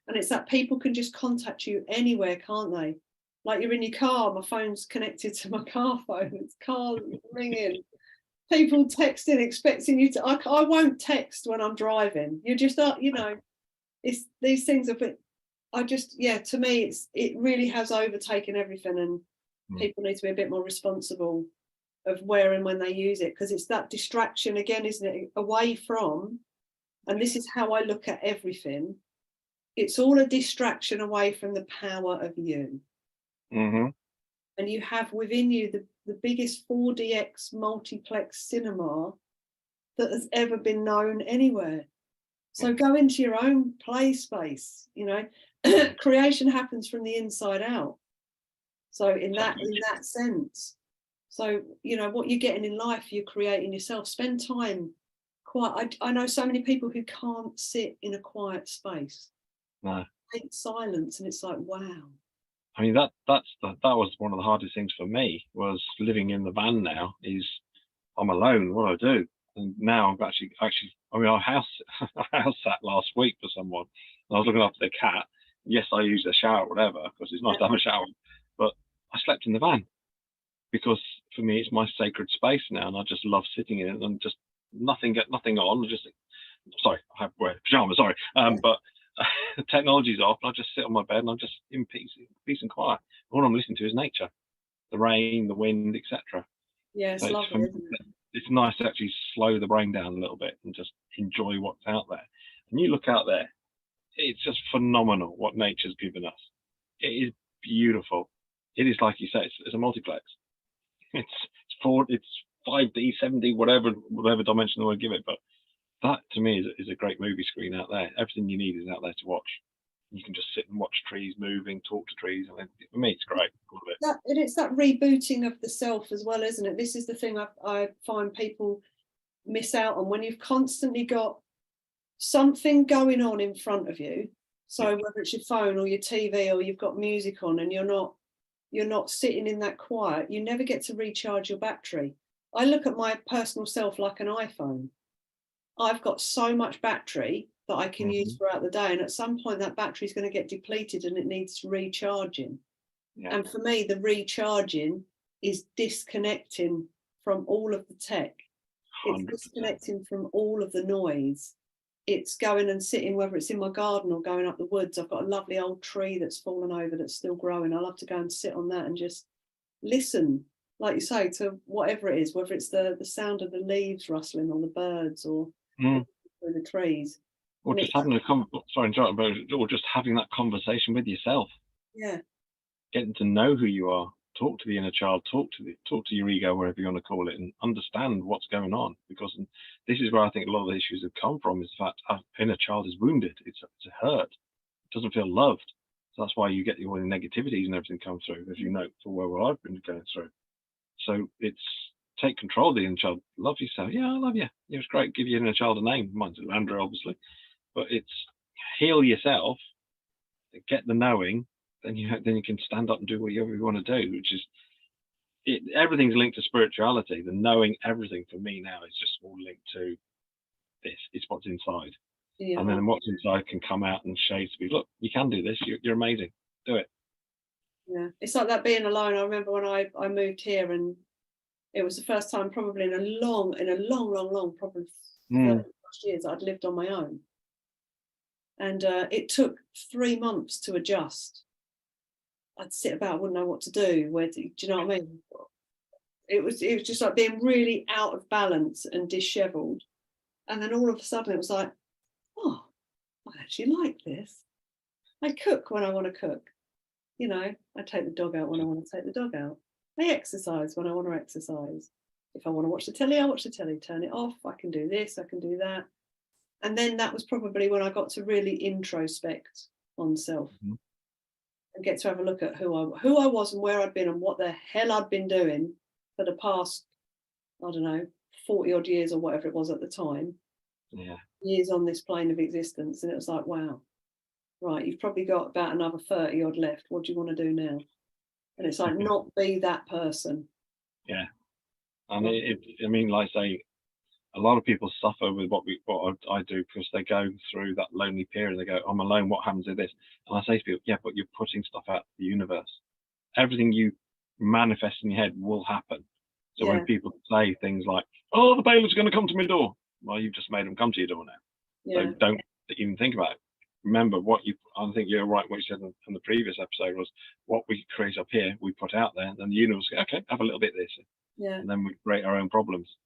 And it's that people can just contact you anywhere, can't they? Like you're in your car, my phone's connected to my car phone, it's car ringing, people texting, expecting you to, I won't text when I'm driving. You just are, it's these things are, but to me, it really has overtaken everything, and people need to be a bit more responsible of where and when they use it, because it's that distraction again, isn't it? Away from, and this is how I look at everything, it's all a distraction away from the power of you. And you have within you the biggest 4DX multiplex cinema that has ever been known anywhere. So go into your own play space, creation happens from the inside out. So in that sense, so, what you're getting in life, you're creating yourself. Spend time quiet. I know so many people who can't sit in a quiet space. No. Hate silence, and it's like, wow. I mean, that was one of the hardest things for me, was living in the van now, is I'm alone, what do I do? And now I've actually, I mean, I house sat last week for someone, and I was looking after their cat. Yes, I use a shower, whatever, because it's nice to have a shower, but I slept in the van, because for me, it's my sacred space now, and I just love sitting in it and just nothing on. Sorry, I have wear pajamas. Sorry, but technology's off, and I just sit on my bed and I'm just in peace and quiet. All I'm listening to is nature, the rain, the wind, etc. Yeah, it's lovely, isn't it? It's nice to actually slow the brain down a little bit and just enjoy what's out there. And you look out there, it's just phenomenal what nature's given us. It is beautiful. It is, like you say, it's a multiplex. It's 5D, 7D, whatever dimension I want to give it. But that to me is a great movie screen out there. Everything you need is out there to watch. You can just sit and watch trees moving, talk to trees. I mean, for me, it's great. All of it. It's that rebooting of the self as well, isn't it? This is the thing I find people miss out on, when you've constantly got something going on in front of you. So whether it's your phone or your TV, or you've got music on, and you're not sitting in that quiet, you never get to recharge your battery. I look at my personal self like an iPhone. I've got so much battery that I can use throughout the day, and at some point that battery is going to get depleted and it needs recharging. And for me, the recharging is disconnecting from all of the tech. It's 100%. Disconnecting from all of the noise. It's going and sitting, whether it's in my garden or going up the woods. I've got a lovely old tree that's fallen over that's still growing. I love to go and sit on that and just listen, like you say, to whatever it is, whether it's the sound of the leaves rustling or the birds or through the trees. Or just having or just having that conversation with yourself. Yeah. Getting to know who you are. Talk to the inner child, talk to your ego, whatever you want to call it, and understand what's going on. Because this is where I think a lot of the issues have come from, is the fact our inner child is wounded. It's hurt. It doesn't feel loved. So that's why you get all the negativities and everything come through, as you know, for what I've been going through. So it's take control of the inner child. Love yourself. Yeah, I love you. It was great. Give your inner child a name. Mine's Andrew, obviously. But it's heal yourself, get the knowing, then you can stand up and do whatever you want to do, which is everything's linked to spirituality. The knowing everything for me now is just all linked to this. It's what's inside. Yeah. And then what's inside can come out and shade to be, look, you can do this. You're amazing. Do it. Yeah. It's like that being alone. I remember when I moved here, and it was the first time probably in a long, probably 30 years I'd lived on my own. And it took 3 months to adjust. I'd sit about, I wouldn't know what to do. Do you know what I mean? it was just like being really out of balance and disheveled. And then all of a sudden it was like, oh, I actually like this. I cook when I want to cook. You know, I take the dog out when I want to take the dog out. I exercise when I want to exercise. If I want to watch the telly, I watch the telly, turn it off. I can do this, I can do that. And then that was probably when I got to really introspect on self Mhm. and get to have a look at who I was and where I'd been and what the hell I'd been doing for the past, I don't know, 40 odd years or whatever it was at the time, Yeah. years on this plane of existence. And it was like, wow, right, you've probably got about another 30 odd left. What do you want to do now? And it's like, not be that person. Yeah. And I mean, like I say, a lot of people suffer with what I do because they go through that lonely period. They go, I'm alone. What happens to this? And I say to people, yeah, but you're putting stuff out to the universe. Everything you manifest in your head will happen. So when people say things like, oh, the bailiff's going to come to my door. Well, you've just made them come to your door now. Yeah. So don't even think about it. Remember I think you're right. What you said in the previous episode was what we create up here, we put out there, and then the universe goes, okay, have a little bit of this. Yeah. And then we create our own problems.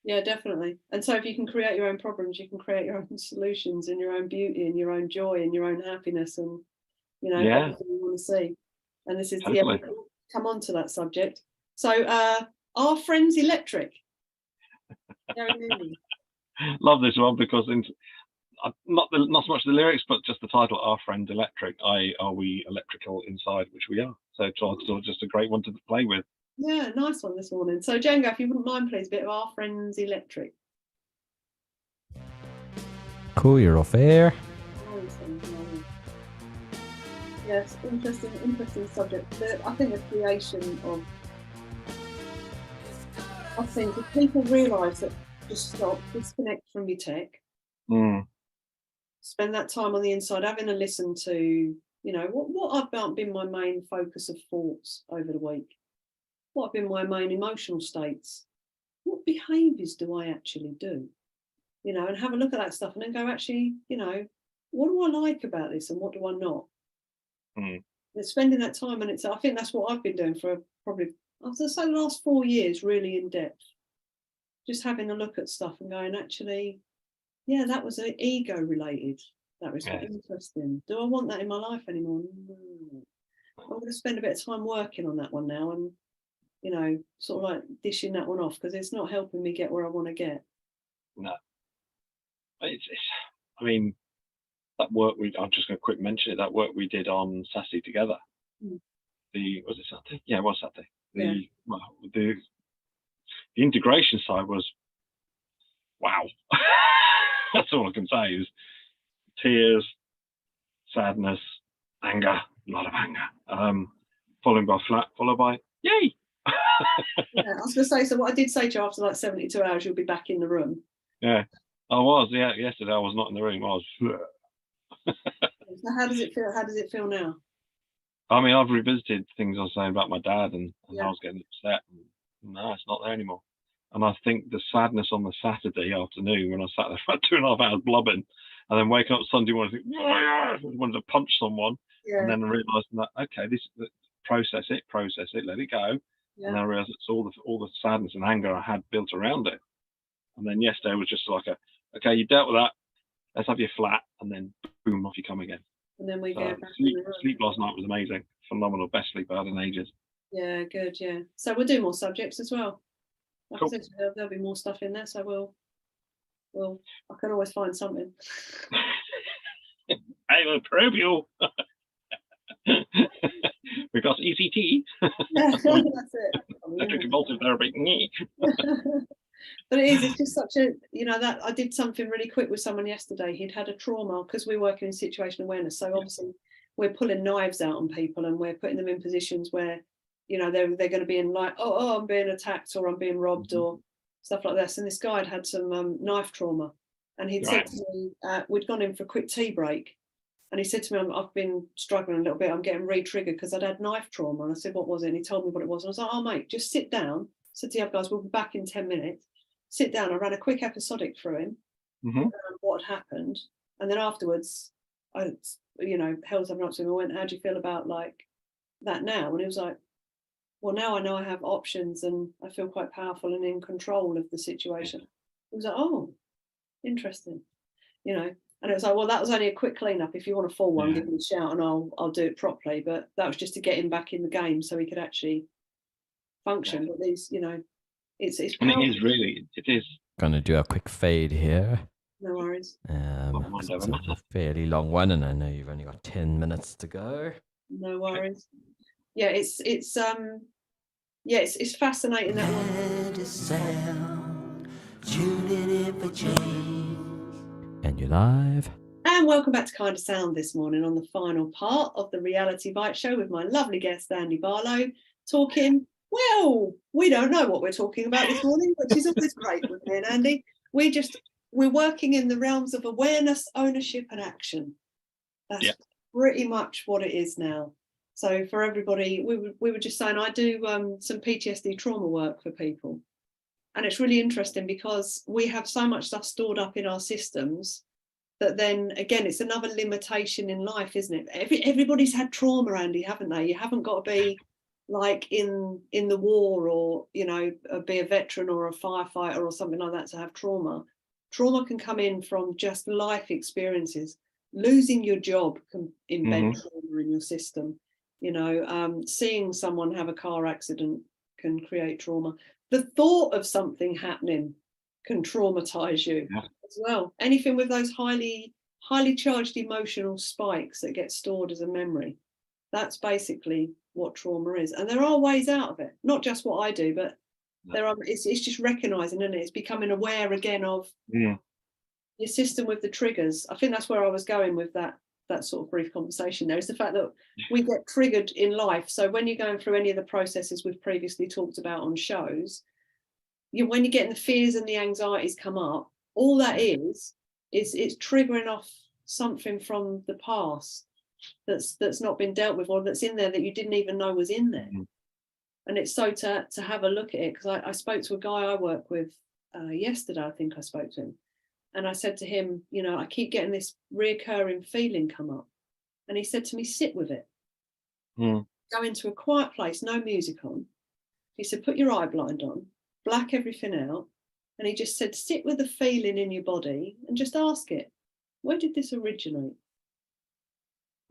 Yeah, definitely. And so if you can create your own problems, you can create your own solutions and your own beauty and your own joy and your own happiness and, you know, everything you want to see. And this is, Totally. we'll come on to that subject. So are friends electric? Love this one because not so much the lyrics, but just the title, Our Friend Electric, are we electrical inside, which we are. So it's just a great one to play with. Yeah, nice one this morning. So Django, if you wouldn't mind, please, a bit of Our Friends Electric. Cool, you're off air. Yes, interesting subject. I think the creation of, I think if people realise that, just stop, disconnect from your tech, spend that time on the inside, having a listen to, you know, what have been my main focus of thoughts over the week? What have been my main emotional states? What behaviours do I actually do? You know, and have a look at that stuff and then go, actually, you know, what do I like about this and what do I not? And spending that time, and I think that's what I've been doing for probably, I was going to say, the last 4 years, really in depth. Just having a look at stuff and going, actually, yeah, that was ego related. That was interesting. Do I want that in my life anymore? No. I'm going to spend a bit of time working on that one now and, you know, sort of like dishing that one off because it's not helping me get where I want to get. No. It's I mean, that work I'm just going to quick mention it, that work we did on Saturday together. Was it Saturday? Yeah, it was Saturday. The integration side was, wow. That's all I can say is tears, sadness, anger, a lot of anger, followed by yay. Yeah, I was going to say, so what I did say to you after like 72 hours, you'll be back in the room. Yeah, I was. Yeah, yesterday I was not in the room. I was. So how does it feel? How does it feel now? I mean, I've revisited things I was saying about my dad and I was getting upset. No, it's not there anymore. And I think the sadness on the Saturday afternoon when I sat there for 2.5 hours blubbing and then waking up Sunday morning, wanted to punch someone, and then realising that, okay, process it, let it go. And then I realised it's all the sadness and anger I had built around it. And then yesterday was just like okay, you dealt with that, let's have your flat, and then boom, off you come again. And then we go back. Sleep last night was amazing, phenomenal, best sleep I had in ages. Yeah, good, yeah. So we'll do more subjects as well. Like cool. I said, there'll be more stuff in there, so I can always find something. I will probe you. We've got ECT. Yeah, that's it. Electric convulsive therapy. But it's just such a, you know, that I did something really quick with someone yesterday. He'd had a trauma because we're working in situation awareness. So obviously we're pulling knives out on people and we're putting them in positions where, you know, they're going to be in like, oh, I'm being attacked or I'm being robbed or stuff like this. And this guy had some knife trauma. And he'd said to me, we'd gone in for a quick tea break. And he said to me, I've been struggling a little bit. I'm getting re-triggered because I'd had knife trauma. And I said, what was it? And he told me what it was. And I was like, oh, mate, just sit down. I said to the other guys, we'll be back in 10 minutes. Sit down. I ran a quick episodic through him, what had happened. And then afterwards, I, you know, held something up to him. I went, how do you feel about like that now? And he was like, well, now I know I have options and I feel quite powerful and in control of the situation. It was like, oh, interesting, you know. And it was like, well, that was only a quick cleanup. If you want a full one, give me a shout and I'll do it properly. But that was just to get him back in the game so he could actually function. But these, you know, it's and it is really, it is. Gonna do a quick fade here. No worries. 'Cause it's a fairly long one, and I know you've only got 10 minutes to go. No worries. Yeah, it's fascinating that one. Kindasound, tuning in for change. And you're live. And welcome back to Kindasound this morning on the final part of the Reality Bite Show with my lovely guest, Andy Barlow, talking, well, we don't know what we're talking about this morning, which is always great with me and Andy. We're working in the realms of awareness, ownership and action. That's pretty much what it is now. So for everybody, we were just saying, I do some PTSD trauma work for people. And it's really interesting because we have so much stuff stored up in our systems that then, again, it's another limitation in life, isn't it? Everybody's had trauma, Andy, haven't they? You haven't got to be like in the war or, you know, be a veteran or a firefighter or something like that to have trauma. Trauma can come in from just life experiences. Losing your job can embed trauma in your system. You know, seeing someone have a car accident can create trauma. The thought of something happening can traumatize you as well. Anything with those highly charged emotional spikes that get stored as a memory. That's basically what trauma is. And there are ways out of it, not just what I do, but there are. It's just recognizing, and it's becoming aware again of your system with the triggers. I think that's where I was going with that sort of brief conversation there, is the fact that we get triggered in life. So when you're going through any of the processes we've previously talked about on shows, when you're getting the fears and the anxieties come up, all that is it's triggering off something from the past that's not been dealt with, or that's in there that you didn't even know was in there. And it's so to have a look at it, because I spoke to a guy I work with yesterday. I think I spoke to him. And I said to him, you know, I keep getting this reoccurring feeling come up. And he said to me, sit with it. Go into a quiet place, no music on. He said, put your eye blind on, black everything out. And he just said, sit with the feeling in your body and just ask it, where did this originate?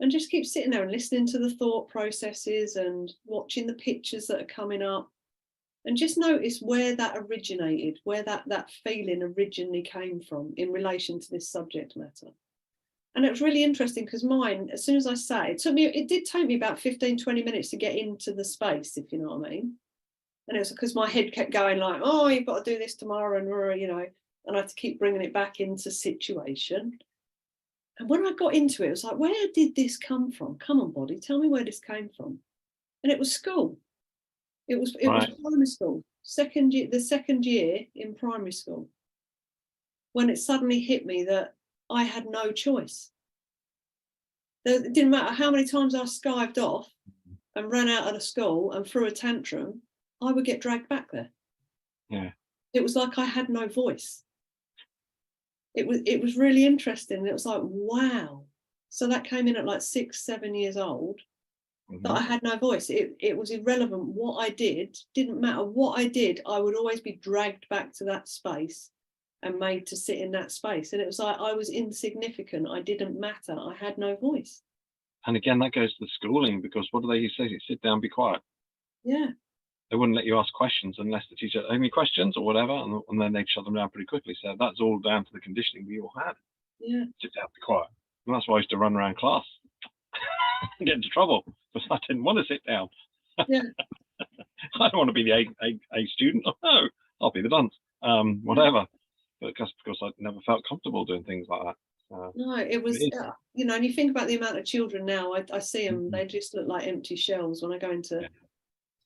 And just keep sitting there and listening to the thought processes and watching the pictures that are coming up. And just notice where that originated, where that feeling originally came from in relation to this subject matter. And it was really interesting because mine, as soon as I sat, it did take me about 15, 20 minutes to get into the space, if you know what I mean. And it was because my head kept going like, oh, you've got to do this tomorrow, and, you know, and I had to keep bringing it back into situation. And when I got into it, it was like, where did this come from? Come on, body, tell me where this came from. And it was school. It was primary school, the second year in primary school, when it suddenly hit me that I had no choice. It didn't matter how many times I skived off and ran out of the school and threw a tantrum, I would get dragged back there. Yeah. It was like I had no voice. It was really interesting. It was like, wow. So that came in at like 6, 7 years old. That I had no voice. It was irrelevant what I did. Didn't matter what I did. I would always be dragged back to that space and made to sit in that space. And it was like I was insignificant. I didn't matter. I had no voice. And again, that goes to the schooling, because what do they say? Sit down, be quiet. Yeah. They wouldn't let you ask questions unless the teacher had any questions or whatever, and then they'd shut them down pretty quickly. So that's all down to the conditioning we all had. Yeah. Sit down, be quiet. And that's why I used to run around class and get into trouble, because I didn't want to sit down. Yeah. I don't want to be the A student. Oh, no, I'll be the dunce. Whatever. But just because I never felt comfortable doing things like that. No, it was, you know, and you think about the amount of children now, I see them, they just look like empty shells when I go into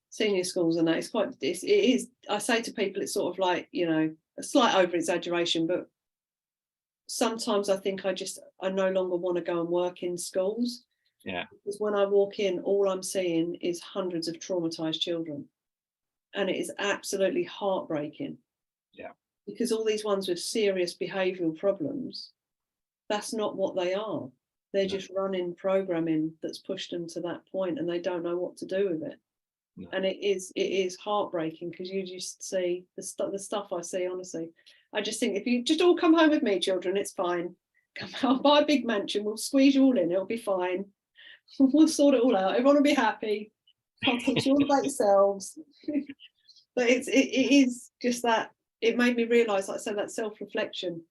senior schools, and that it is, I say to people, it's sort of like, you know, a slight over exaggeration, but sometimes I think I no longer want to go and work in schools. Yeah. Because when I walk in, all I'm seeing is hundreds of traumatized children. And it is absolutely heartbreaking. Yeah. Because all these ones with serious behavioural problems, that's not what they are. They're just running programming that's pushed them to that point, and they don't know what to do with it. No. And it is heartbreaking, because you just see the stuff I see, honestly. I just think, if you just all come home with me, children, it's fine. Come I'll buy a big mansion, we'll squeeze you all in, it'll be fine. We'll sort it all out, everyone will be happy. I'll teach you all about yourselves. But it is just that, it made me realise, like I said, that self-reflection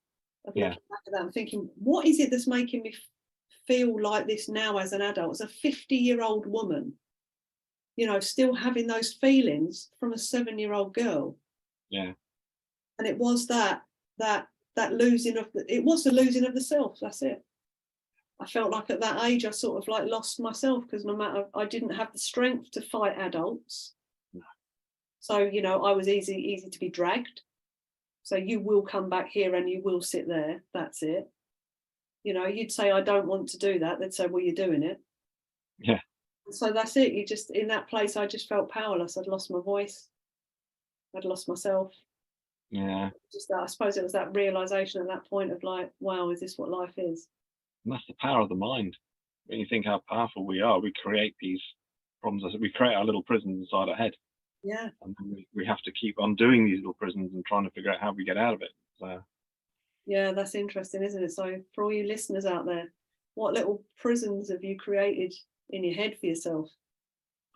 of looking back at that and thinking, what is it that's making me feel like this now as an adult, as a 50-year-old woman, you know, still having those feelings from a 7-year-old girl. Yeah. And it was that losing of the losing of the self. That's it. I felt like at that age I sort of like lost myself, because I didn't have the strength to fight adults. No. So, you know, I was easy to be dragged. So you will come back here and you will sit there. That's it. You know, you'd say, I don't want to do that. They'd say, well, you're doing it. Yeah. So that's it. You just, in that place, I just felt powerless. I'd lost my voice. I'd lost myself. Yeah. Just that, I suppose it was that realization at that point of like, wow, is this what life is? And that's the power of the mind. When you think how powerful we are, we create these problems. We create our little prisons inside our head. Yeah. And we have to keep undoing these little prisons and trying to figure out how we get out of it. So. Yeah, that's interesting, isn't it? So for all you listeners out there, what little prisons have you created in your head for yourself?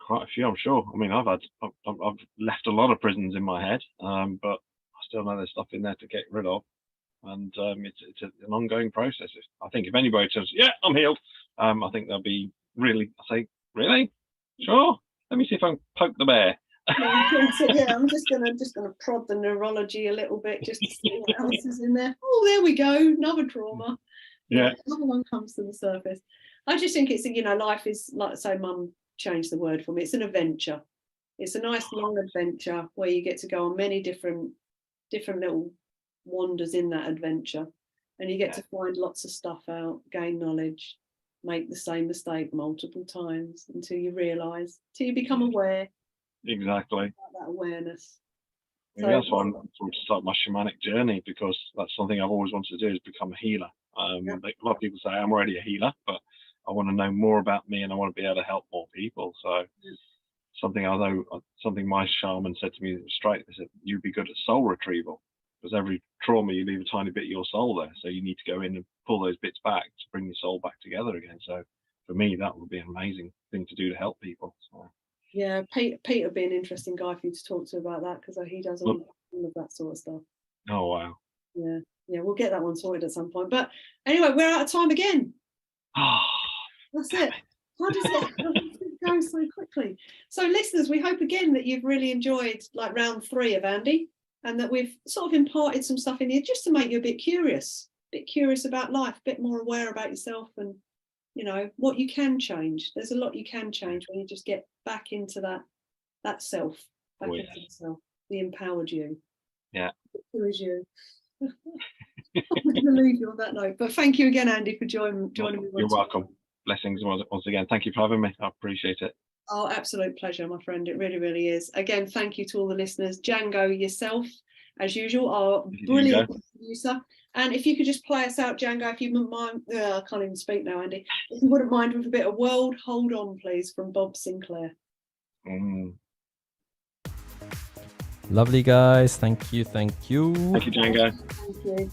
Quite a few, I'm sure. I mean, I've left a lot of prisons in my head, but I still know there's stuff in there to get rid of. And it's an ongoing process. I think if anybody says, yeah, I'm healed, I think they'll be really, I say, really? Sure. Let me see if I can poke the bear. Yeah, I'm just gonna prod the neurology a little bit just to see what else is in there. Oh, there we go, another trauma. Yeah, another one comes to the surface. I just think it's, you know, life is, like I say, Mum changed the word for me. It's an adventure. It's a nice long adventure where you get to go on many different little wanders in that adventure, and you get to find lots of stuff out, gain knowledge, make the same mistake multiple times until you realise, till you become aware. Exactly. That awareness. So, that's why I'm going to start my shamanic journey, because that's something I've always wanted to do, is become a healer. A lot of people say I'm already a healer, but I want to know more about me and I want to be able to help more people. So something my shaman said to me straight, they said, you'd be good at soul retrieval, because every trauma you leave a tiny bit of your soul there. So you need to go in and pull those bits back to bring your soul back together again. So for me, that would be an amazing thing to do to help people. So. Yeah, Pete would be an interesting guy for you to talk to about that, because he does all of that sort of stuff. Oh, wow. Yeah, we'll get that one sorted at some point. But anyway, we're out of time again. That's it. How does it go so quickly? So listeners, we hope again that you've really enjoyed like round 3 of Andy, and that we've sort of imparted some stuff in here just to make you a bit curious about life, a bit more aware about yourself, and you know what you can change. There's a lot you can change when you just get back into that self, into the self, the empowered you. Yeah. Who is you? I'm going to leave you on that note. But thank you again, Andy, for joining me. You're welcome. Blessings once again. Thank you for having me. I appreciate it. Oh, absolute pleasure, my friend. It really, really is. Again, thank you to all the listeners. Django, yourself, as usual, our brilliant producer. And if you could just play us out, Django, if you wouldn't mind. I can't even speak now, Andy. If you wouldn't mind, with a bit of World Hold On, please, from Bob Sinclair. Lovely, guys. Thank you. Thank you, Django. Thank you.